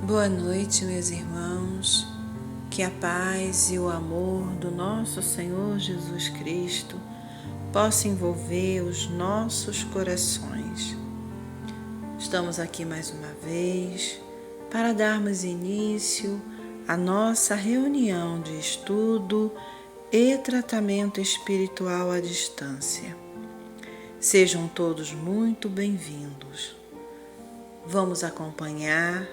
Boa noite, meus irmãos. Que a paz e o amor do nosso Senhor Jesus Cristo possa envolver os nossos corações. Estamos aqui mais uma vez para darmos início à nossa reunião de estudo e tratamento espiritual à distância. Sejam todos muito bem-vindos. Vamos acompanhar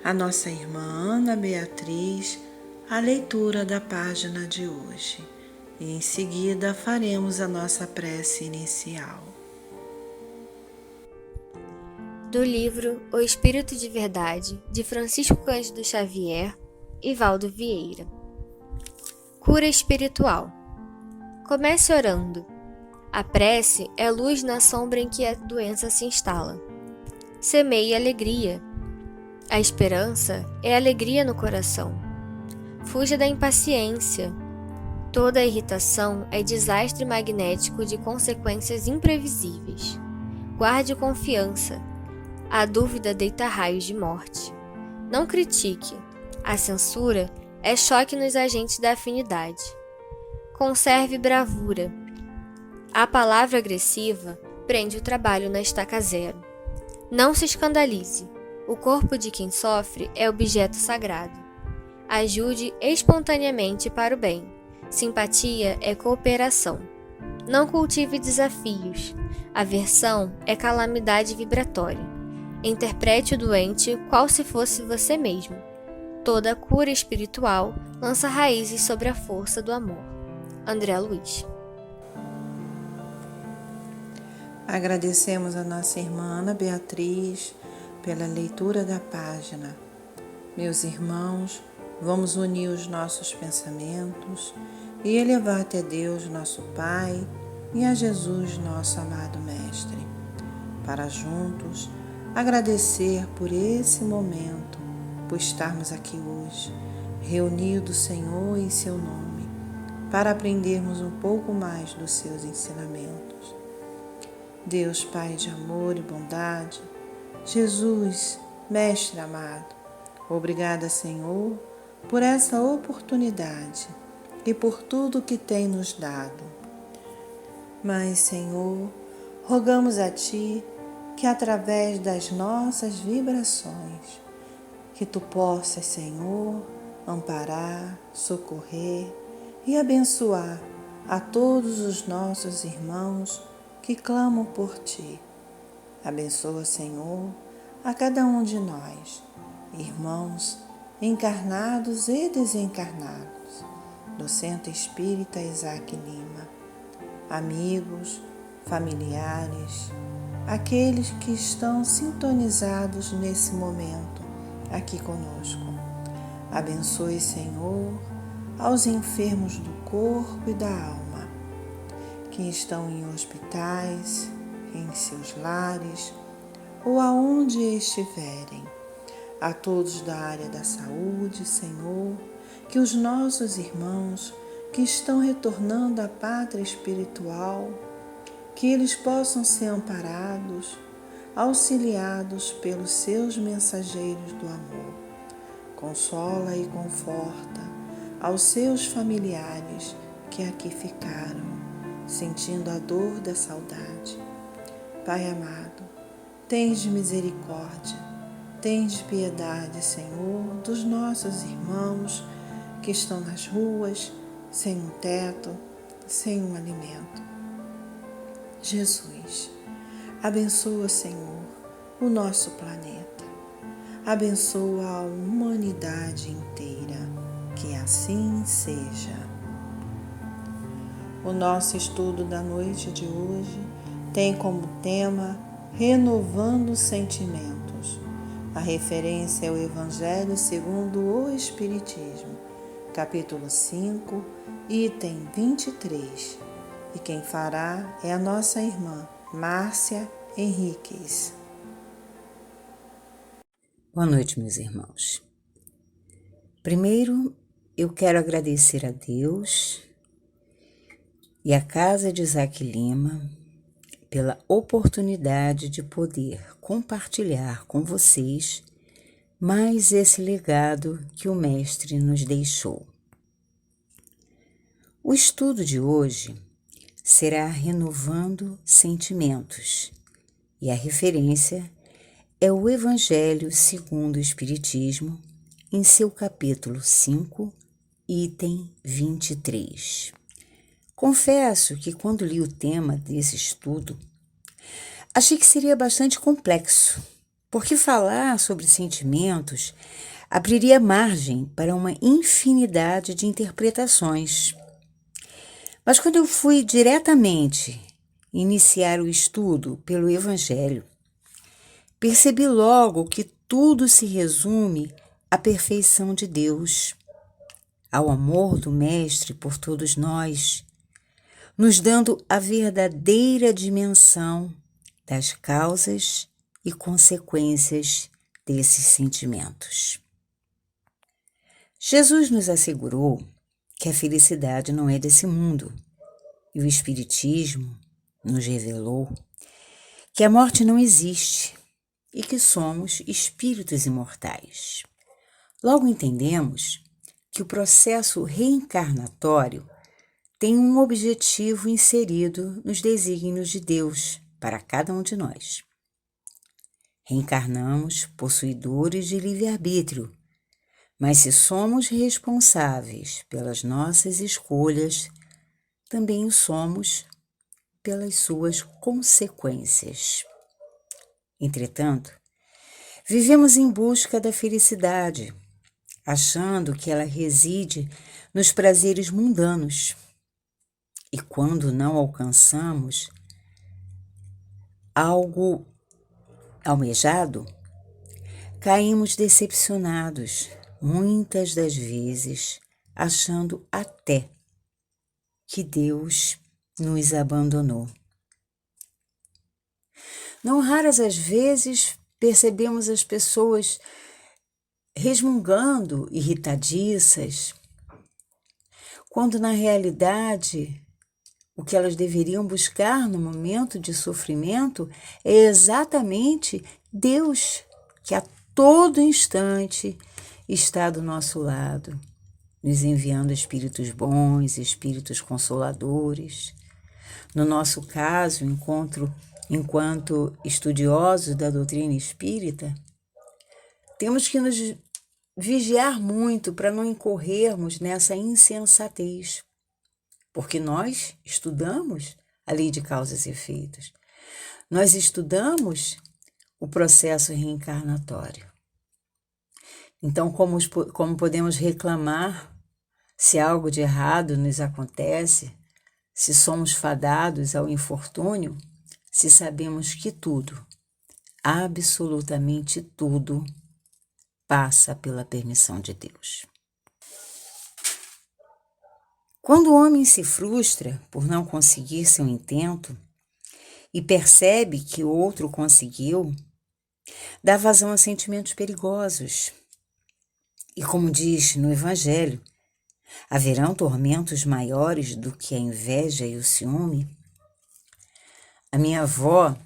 a nossa irmã Ana Beatriz a leitura da página de hoje e em seguida faremos a nossa prece inicial. Do livro O Espírito de Verdade, de Francisco Cândido Xavier e Valdo Vieira. Cura espiritual. Comece orando. A prece é luz na sombra em que a doença se instala. Semeie alegria. A esperança é alegria no coração. Fuja da impaciência. Toda irritação é desastre magnético de consequências imprevisíveis. Guarde confiança. A dúvida deita raios de morte. Não critique. A censura é choque nos agentes da afinidade. Conserve bravura. A palavra agressiva prende o trabalho na estaca zero. Não se escandalize. O corpo de quem sofre é objeto sagrado. Ajude espontaneamente para o bem. Simpatia é cooperação. Não cultive desafios. Aversão é calamidade vibratória. Interprete o doente qual se fosse você mesmo. Toda cura espiritual lança raízes sobre a força do amor. André Luiz. Agradecemos a nossa irmã Ana Beatriz pela leitura da página. Meus irmãos, vamos unir os nossos pensamentos e elevar até Deus, nosso Pai, e a Jesus, nosso amado Mestre, para juntos agradecer por esse momento, por estarmos aqui hoje, reunidos, Senhor, em Seu nome, para aprendermos um pouco mais dos Seus ensinamentos. Deus, Pai de amor e bondade, Jesus, Mestre amado, obrigada, Senhor, por essa oportunidade e por tudo que tem nos dado. Mas, Senhor, rogamos a Ti que através das nossas vibrações, que Tu possas, Senhor, amparar, socorrer e abençoar a todos os nossos irmãos que clamam por Ti. Abençoa, Senhor, a cada um de nós, irmãos encarnados e desencarnados, do Centro Espírita Isaac Lima, amigos, familiares, aqueles que estão sintonizados nesse momento aqui conosco. Abençoe, Senhor, aos enfermos do corpo e da alma, que estão em hospitais, em seus lares ou aonde estiverem. A todos da área da saúde, Senhor, que os nossos irmãos que estão retornando à pátria espiritual, que eles possam ser amparados, auxiliados pelos seus mensageiros do amor. Consola e conforta aos seus familiares que aqui ficaram, sentindo a dor da saudade. Pai amado, tens misericórdia, tens piedade, Senhor, dos nossos irmãos que estão nas ruas, sem um teto, sem um alimento. Jesus, abençoa, Senhor, o nosso planeta. Abençoa a humanidade inteira. Que assim seja. O nosso estudo da noite de hoje tem como tema Renovando Sentimentos. A referência é o Evangelho segundo o Espiritismo, capítulo 5, item 23. E quem fará é a nossa irmã Márcia Henriques. Boa noite, meus irmãos. Primeiro, eu quero agradecer a Deus e a Casa de Isaac Lima pela oportunidade de poder compartilhar com vocês mais esse legado que o Mestre nos deixou. O estudo de hoje será Renovando Sentimentos, e a referência é o Evangelho segundo o Espiritismo, em seu capítulo 5, item 23. Confesso que quando li o tema desse estudo, achei que seria bastante complexo, porque falar sobre sentimentos abriria margem para uma infinidade de interpretações. Mas quando eu fui diretamente iniciar o estudo pelo Evangelho, percebi logo que tudo se resume à perfeição de Deus, ao amor do Mestre por todos nós, nos dando a verdadeira dimensão das causas e consequências desses sentimentos. Jesus nos assegurou que a felicidade não é desse mundo, e o Espiritismo nos revelou que a morte não existe e que somos espíritos imortais. Logo entendemos que o processo reencarnatório tem um objetivo inserido nos desígnios de Deus para cada um de nós. Reencarnamos possuidores de livre-arbítrio, mas se somos responsáveis pelas nossas escolhas, também o somos pelas suas consequências. Entretanto, vivemos em busca da felicidade, achando que ela reside nos prazeres mundanos. E quando não alcançamos algo almejado, caímos decepcionados, muitas das vezes achando até que Deus nos abandonou. Não raras as vezes percebemos as pessoas resmungando, irritadiças, quando na realidade o que elas deveriam buscar no momento de sofrimento é exatamente Deus, que a todo instante está do nosso lado, nos enviando espíritos bons, espíritos consoladores. No nosso caso, enquanto estudiosos da doutrina espírita, temos que nos vigiar muito para não incorrermos nessa insensatez, porque nós estudamos a lei de causas e efeitos. Nós estudamos o processo reencarnatório. Então, como podemos reclamar se algo de errado nos acontece, se somos fadados ao infortúnio, se sabemos que tudo, absolutamente tudo, passa pela permissão de Deus. Quando o homem se frustra por não conseguir seu intento e percebe que o outro conseguiu, dá vazão a sentimentos perigosos. E como diz no Evangelho, haverão tormentos maiores do que a inveja e o ciúme. A minha avó,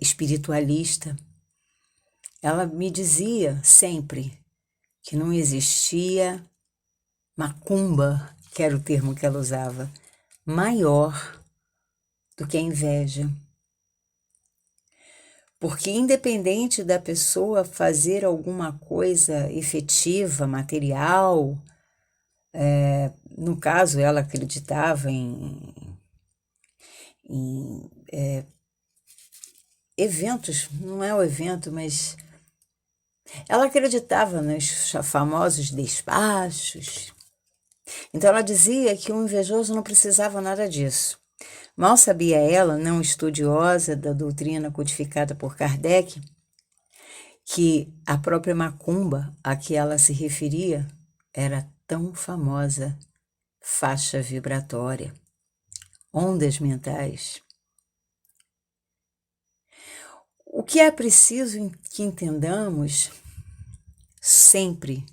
espiritualista, ela me dizia sempre que não existia macumba, que era o termo que ela usava, maior do que a inveja. Porque independente da pessoa fazer alguma coisa efetiva, material, no caso ela acreditava em eventos, não é o evento, mas ela acreditava nos famosos despachos. Então ela dizia que o invejoso não precisava nada disso. Mal sabia ela, não estudiosa da doutrina codificada por Kardec, que a própria macumba a que ela se referia era tão famosa faixa vibratória, ondas mentais. O que é preciso que entendamos sempre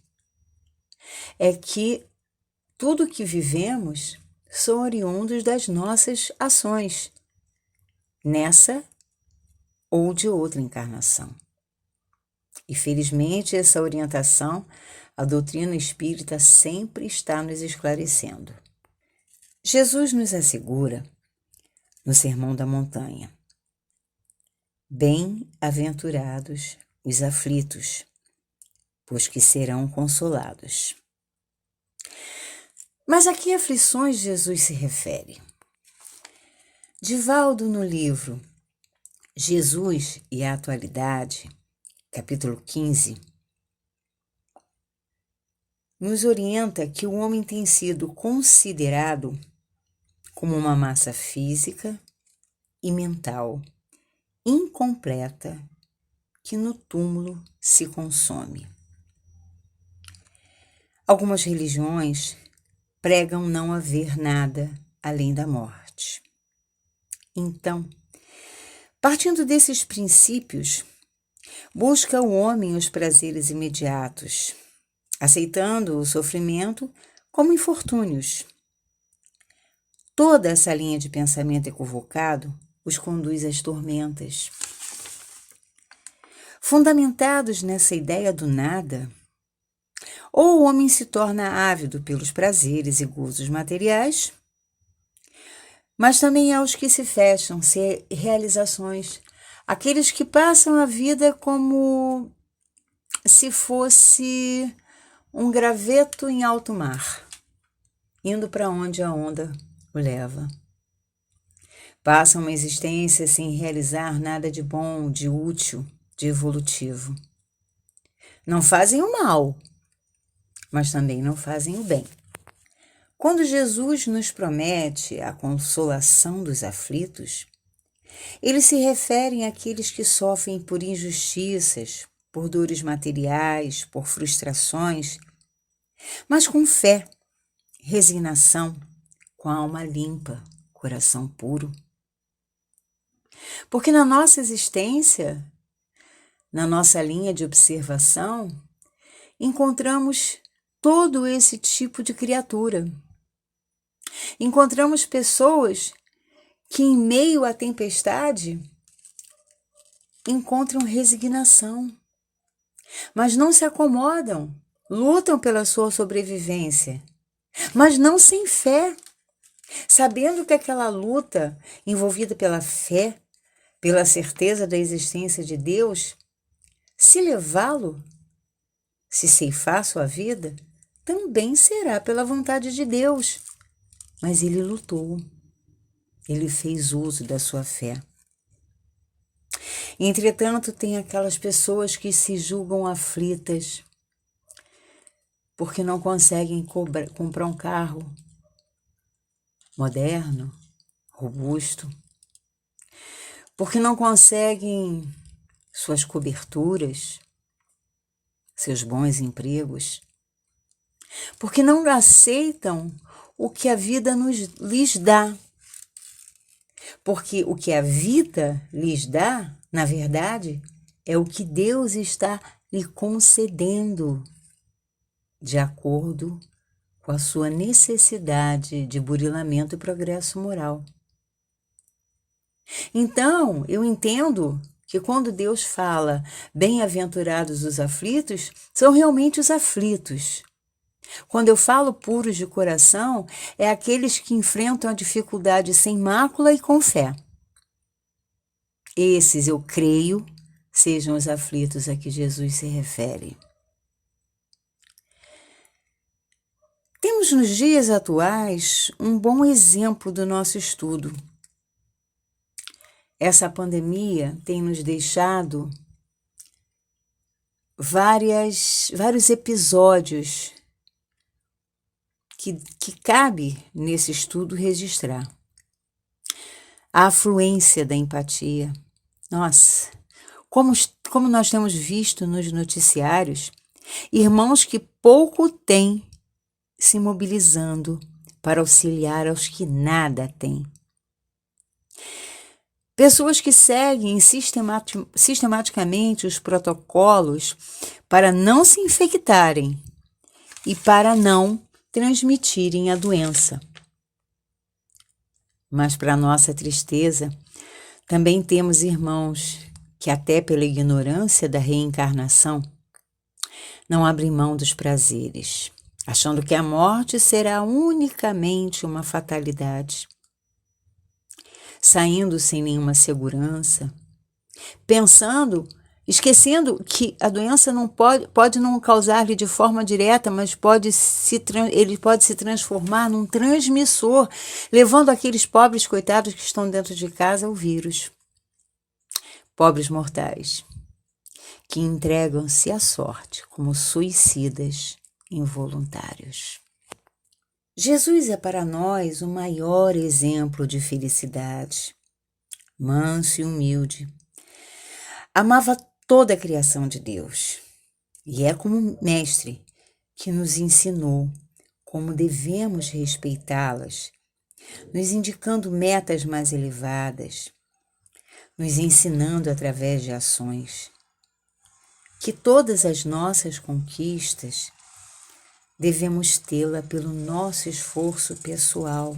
é que tudo que vivemos são oriundos das nossas ações, nessa ou de outra encarnação. E felizmente essa orientação, a doutrina espírita sempre está nos esclarecendo. Jesus nos assegura, no Sermão da Montanha: bem-aventurados os aflitos, pois que serão consolados. Mas a que aflições Jesus se refere? Divaldo, no livro Jesus e a Atualidade, capítulo 15, nos orienta que o homem tem sido considerado como uma massa física e mental incompleta que no túmulo se consome. Algumas religiões pregam não haver nada além da morte. Então, partindo desses princípios, busca o homem os prazeres imediatos, aceitando o sofrimento como infortúnios. Toda essa linha de pensamento equivocado os conduz às tormentas. Fundamentados nessa ideia do nada, ou o homem se torna ávido pelos prazeres e gozos materiais, mas também há os que se fecham, sem realizações, aqueles que passam a vida como se fosse um graveto em alto mar, indo para onde a onda o leva. Passam uma existência sem realizar nada de bom, de útil, de evolutivo. Não fazem o mal, mas também não fazem o bem. Quando Jesus nos promete a consolação dos aflitos, ele se refere àqueles que sofrem por injustiças, por dores materiais, por frustrações, mas com fé, resignação, com a alma limpa, coração puro. Porque na nossa existência, na nossa linha de observação, encontramos todo esse tipo de criatura. Encontramos pessoas que, em meio à tempestade, encontram resignação, mas não se acomodam, lutam pela sua sobrevivência, mas não sem fé, sabendo que aquela luta, envolvida pela fé, pela certeza da existência de Deus, se levá-lo, se ceifar sua vida, também será pela vontade de Deus. Mas ele lutou, ele fez uso da sua fé. Entretanto, tem aquelas pessoas que se julgam aflitas porque não conseguem comprar um carro moderno, robusto, porque não conseguem suas coberturas, seus bons empregos, porque não aceitam o que a vida lhes dá. Porque o que a vida lhes dá, na verdade, é o que Deus está lhe concedendo, de acordo com a sua necessidade de burilamento e progresso moral. Então, eu entendo que quando Deus fala bem-aventurados os aflitos, são realmente os aflitos. Quando eu falo puros de coração, é aqueles que enfrentam a dificuldade sem mácula e com fé. Esses, eu creio, sejam os aflitos a que Jesus se refere. Temos nos dias atuais um bom exemplo do nosso estudo. Essa pandemia tem nos deixado vários episódios que cabe nesse estudo registrar. A afluência da empatia. Nossa, como nós temos visto nos noticiários, irmãos que pouco têm se mobilizando para auxiliar aos que nada têm. Pessoas que seguem sistematicamente os protocolos para não se infectarem e para não transmitirem a doença. Mas, para nossa tristeza, também temos irmãos que até pela ignorância da reencarnação, não abrem mão dos prazeres, achando que a morte será unicamente uma fatalidade, saindo sem nenhuma segurança, esquecendo que a doença não pode não causar-lhe de forma direta, mas ele pode se transformar num transmissor, levando aqueles pobres coitados que estão dentro de casa o vírus. Pobres mortais, que entregam-se à sorte como suicidas involuntários. Jesus é para nós o maior exemplo de felicidade. Manso e humilde, amava toda a criação de Deus e é como mestre que nos ensinou como devemos respeitá-las, nos indicando metas mais elevadas, nos ensinando através de ações que todas as nossas conquistas devemos tê-la pelo nosso esforço pessoal.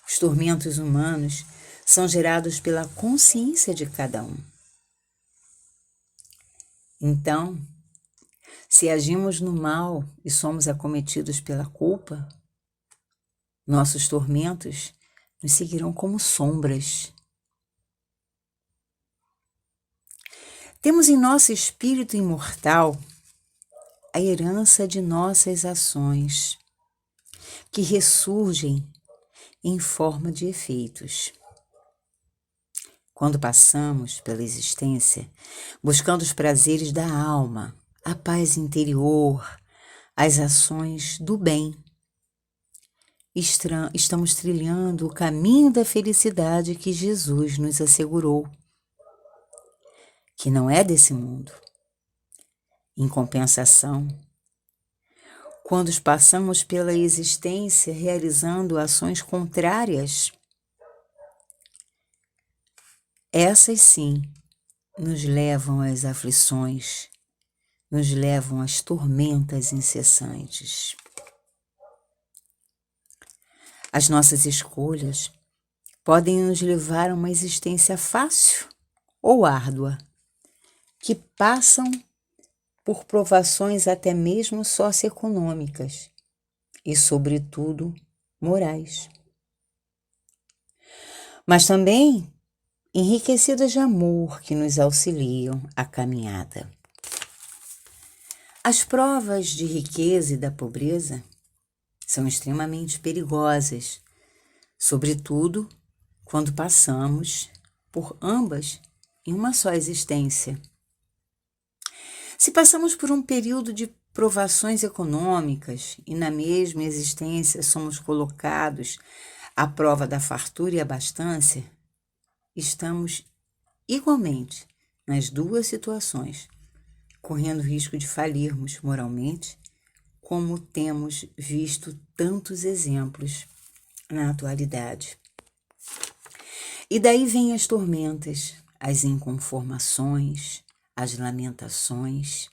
Os tormentos humanos são gerados pela consciência de cada um. Então, se agimos no mal e somos acometidos pela culpa, nossos tormentos nos seguirão como sombras. Temos em nosso espírito imortal a herança de nossas ações, que ressurgem em forma de efeitos. Quando passamos pela existência, buscando os prazeres da alma, a paz interior, as ações do bem, estamos trilhando o caminho da felicidade que Jesus nos assegurou, que não é desse mundo. Em compensação, quando passamos pela existência realizando ações contrárias, essas sim nos levam às aflições, nos levam às tormentas incessantes. As nossas escolhas podem nos levar a uma existência fácil ou árdua, que passam por provações até mesmo socioeconômicas e, sobretudo, morais. Mas também enriquecidas de amor que nos auxiliam a caminhada. As provas de riqueza e da pobreza são extremamente perigosas, sobretudo quando passamos por ambas em uma só existência. Se passamos por um período de provações econômicas e na mesma existência somos colocados à prova da fartura e abastança, estamos igualmente nas duas situações, correndo risco de falirmos moralmente, como temos visto tantos exemplos na atualidade. E daí vêm as tormentas, as inconformações, as lamentações,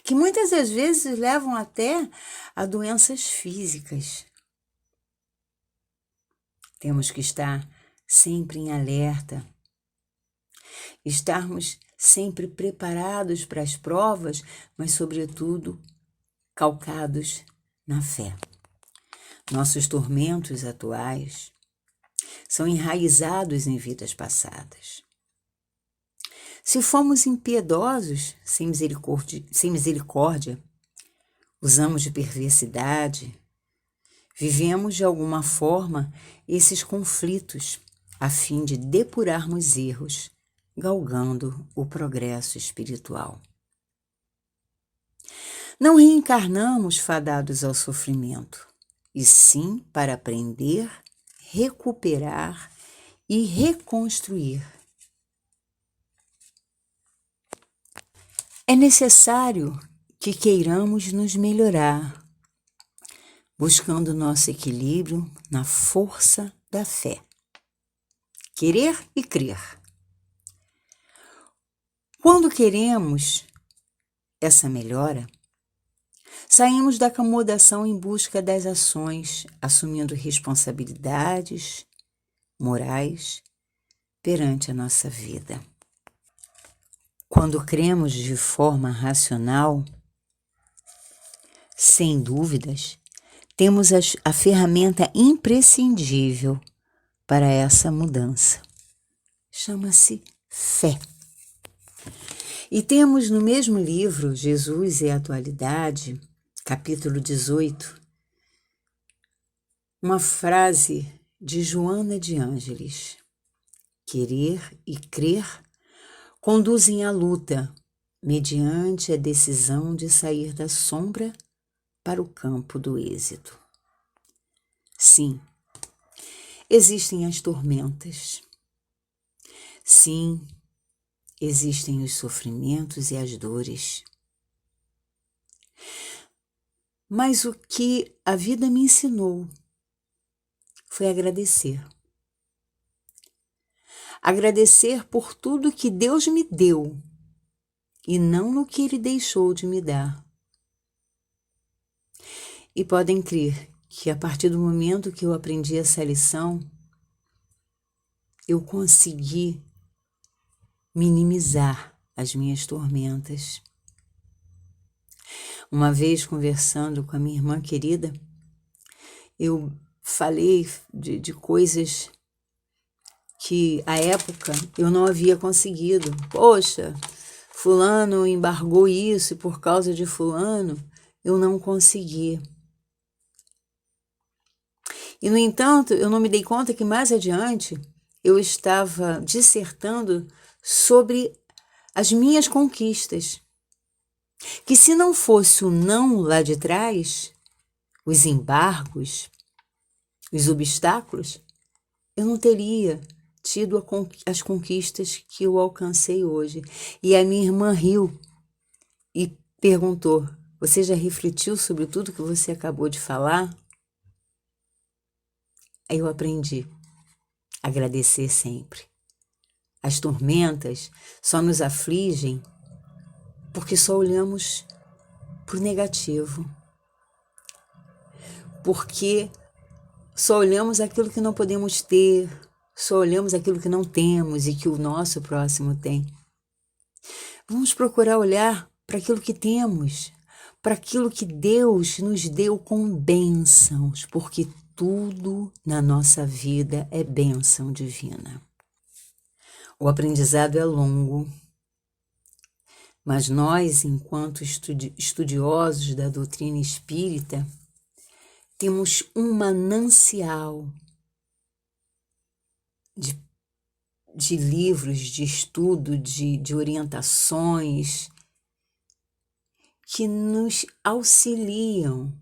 que muitas das vezes levam até a doenças físicas. Temos que estar sempre em alerta, estarmos sempre preparados para as provas, mas, sobretudo, calcados na fé. Nossos tormentos atuais são enraizados em vidas passadas. Se fomos impiedosos, sem misericórdia, usamos de perversidade, vivemos de alguma forma esses conflitos a fim de depurarmos erros, galgando o progresso espiritual. Não reencarnamos fadados ao sofrimento, e sim para aprender, recuperar e reconstruir. É necessário que queiramos nos melhorar, buscando nosso equilíbrio na força da fé. Querer e crer. Quando queremos essa melhora, saímos da acomodação em busca das ações, assumindo responsabilidades morais, perante a nossa vida. Quando cremos de forma racional, sem dúvidas, temos a ferramenta imprescindível para essa mudança. Chama-se fé. E temos no mesmo livro, Jesus e a Atualidade, capítulo 18, uma frase de Joana de Ângeles: querer e crer conduzem à luta, mediante a decisão de sair da sombra para o campo do êxito. Sim, existem as tormentas. Sim, existem os sofrimentos e as dores. Mas o que a vida me ensinou foi agradecer. Agradecer por tudo que Deus me deu e não no que Ele deixou de me dar. E podem crer que a partir do momento que eu aprendi essa lição, eu consegui minimizar as minhas tormentas. Uma vez, conversando com a minha irmã querida, eu falei de coisas que, à época, eu não havia conseguido. Poxa, fulano embargou isso e por causa de fulano, eu não consegui. E, no entanto, eu não me dei conta que mais adiante eu estava dissertando sobre as minhas conquistas. Que se não fosse o não lá de trás, os embargos, os obstáculos, eu não teria tido as conquistas que eu alcancei hoje. E a minha irmã riu e perguntou: você já refletiu sobre tudo que você acabou de falar? Aí eu aprendi a agradecer sempre. As tormentas só nos afligem porque só olhamos para o negativo. Porque só olhamos aquilo que não podemos ter, só olhamos aquilo que não temos e que o nosso próximo tem. Vamos procurar olhar para aquilo que temos, para aquilo que Deus nos deu com bênçãos, porque tudo na nossa vida é bênção divina. O aprendizado é longo, mas nós, enquanto estudiosos da doutrina espírita, temos um manancial de livros, de estudo, de orientações que nos auxiliam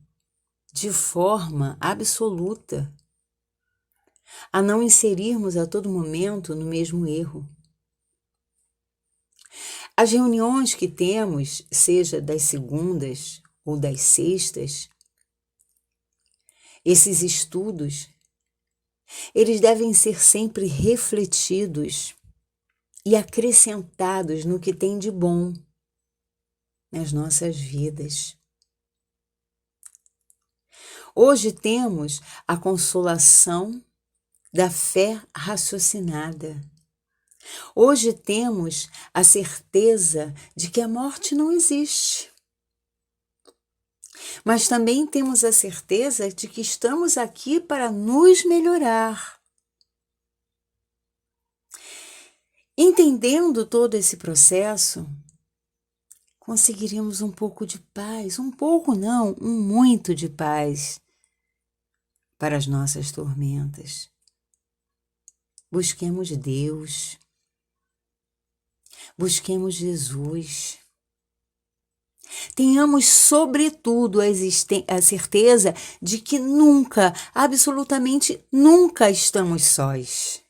de forma absoluta a não inserirmos a todo momento no mesmo erro. As reuniões que temos, seja das segundas ou das sextas, esses estudos, eles devem ser sempre refletidos e acrescentados no que tem de bom nas nossas vidas. Hoje temos a consolação da fé raciocinada. Hoje temos a certeza de que a morte não existe. Mas também temos a certeza de que estamos aqui para nos melhorar. Entendendo todo esse processo, conseguiríamos um pouco de paz, um pouco não, um muito de paz para as nossas tormentas. Busquemos Deus, busquemos Jesus. Tenhamos, sobretudo, a certeza de que nunca, absolutamente nunca estamos sós,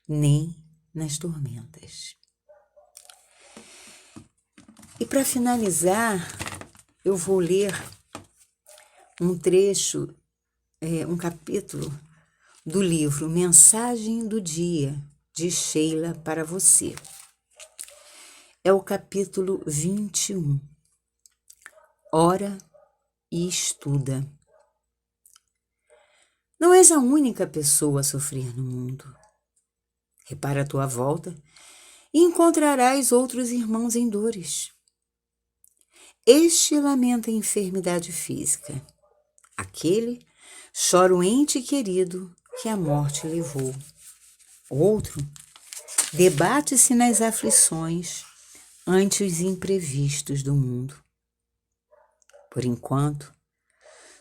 nem nas tormentas. E para finalizar, eu vou ler um trecho, um capítulo do livro Mensagem do Dia, de Sheila para você. É o capítulo 21. Ora e estuda. Não és a única pessoa a sofrer no mundo. Repara à tua volta e encontrarás outros irmãos em dores. Este lamenta a enfermidade física. Aquele chora o ente querido que a morte levou. Outro debate-se nas aflições ante os imprevistos do mundo. Por enquanto,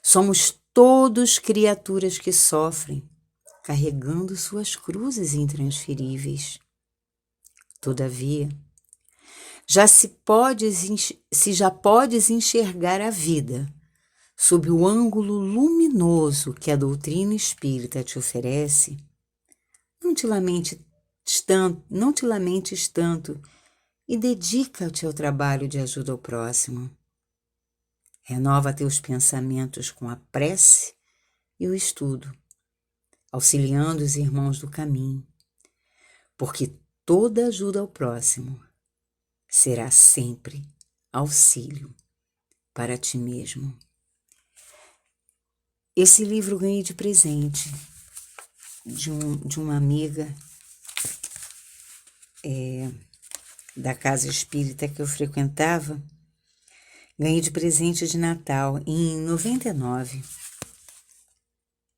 somos todos criaturas que sofrem, carregando suas cruzes intransferíveis. Todavia, já podes enxergar a vida sob o ângulo luminoso que a doutrina espírita te oferece, não te lamentes tanto e dedica-te ao trabalho de ajuda ao próximo. Renova teus pensamentos com a prece e o estudo, auxiliando os irmãos do caminho, porque toda ajuda ao próximo será sempre auxílio para ti mesmo. Esse livro eu ganhei de presente de uma amiga da casa espírita que eu frequentava. Ganhei de presente de Natal em 99.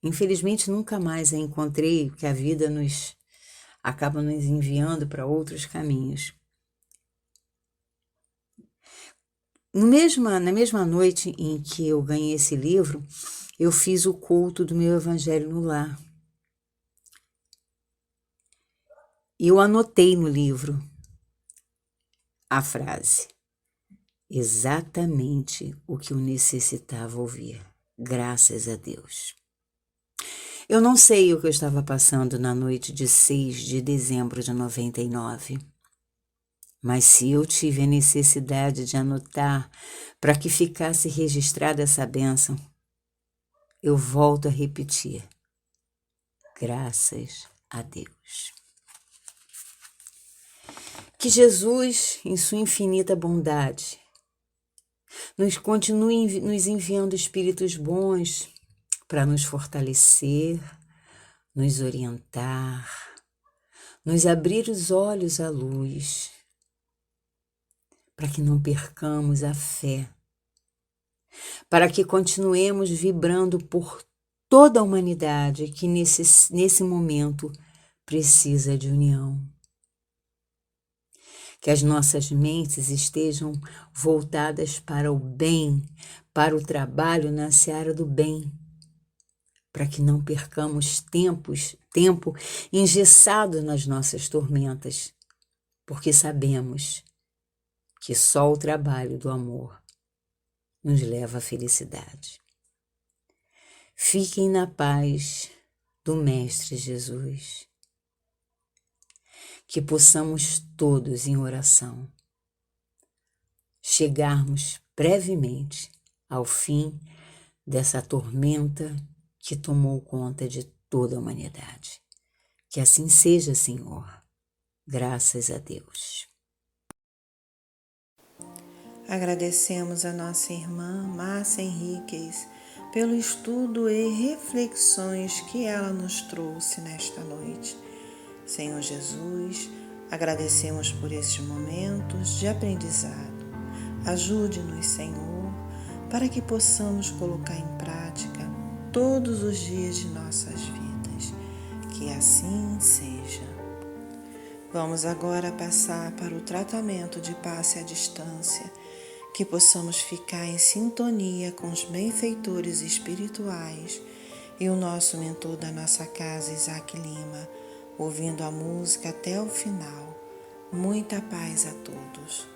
Infelizmente nunca mais a encontrei, porque a vida acaba nos enviando para outros caminhos. Na mesma noite em que eu ganhei esse livro, eu fiz o culto do meu Evangelho no Lar. E eu anotei no livro a frase: exatamente o que eu necessitava ouvir, graças a Deus. Eu não sei o que eu estava passando na noite de 6 de dezembro de 99, mas se eu tive a necessidade de anotar para que ficasse registrada essa bênção, eu volto a repetir: graças a Deus. Que Jesus, em sua infinita bondade, nos continue nos enviando espíritos bons para nos fortalecer, nos orientar, nos abrir os olhos à luz, para que não percamos a fé, para que continuemos vibrando por toda a humanidade que nesse momento precisa de união. Que as nossas mentes estejam voltadas para o bem, para o trabalho na seara do bem, para que não percamos tempo engessado nas nossas tormentas, porque sabemos que só o trabalho do amor nos leva à felicidade. Fiquem na paz do Mestre Jesus. Que possamos todos, em oração, chegarmos brevemente ao fim dessa tormenta que tomou conta de toda a humanidade. Que assim seja, Senhor. Graças a Deus. Agradecemos a nossa irmã Márcia Henriques pelo estudo e reflexões que ela nos trouxe nesta noite. Senhor Jesus, agradecemos por estes momentos de aprendizado. Ajude-nos, Senhor, para que possamos colocar em prática todos os dias de nossas vidas. Que assim seja. Vamos agora passar para o tratamento de passe à distância, que possamos ficar em sintonia com os benfeitores espirituais e o nosso mentor da nossa casa, Isaac Lima, ouvindo a música até o final. Muita paz a todos.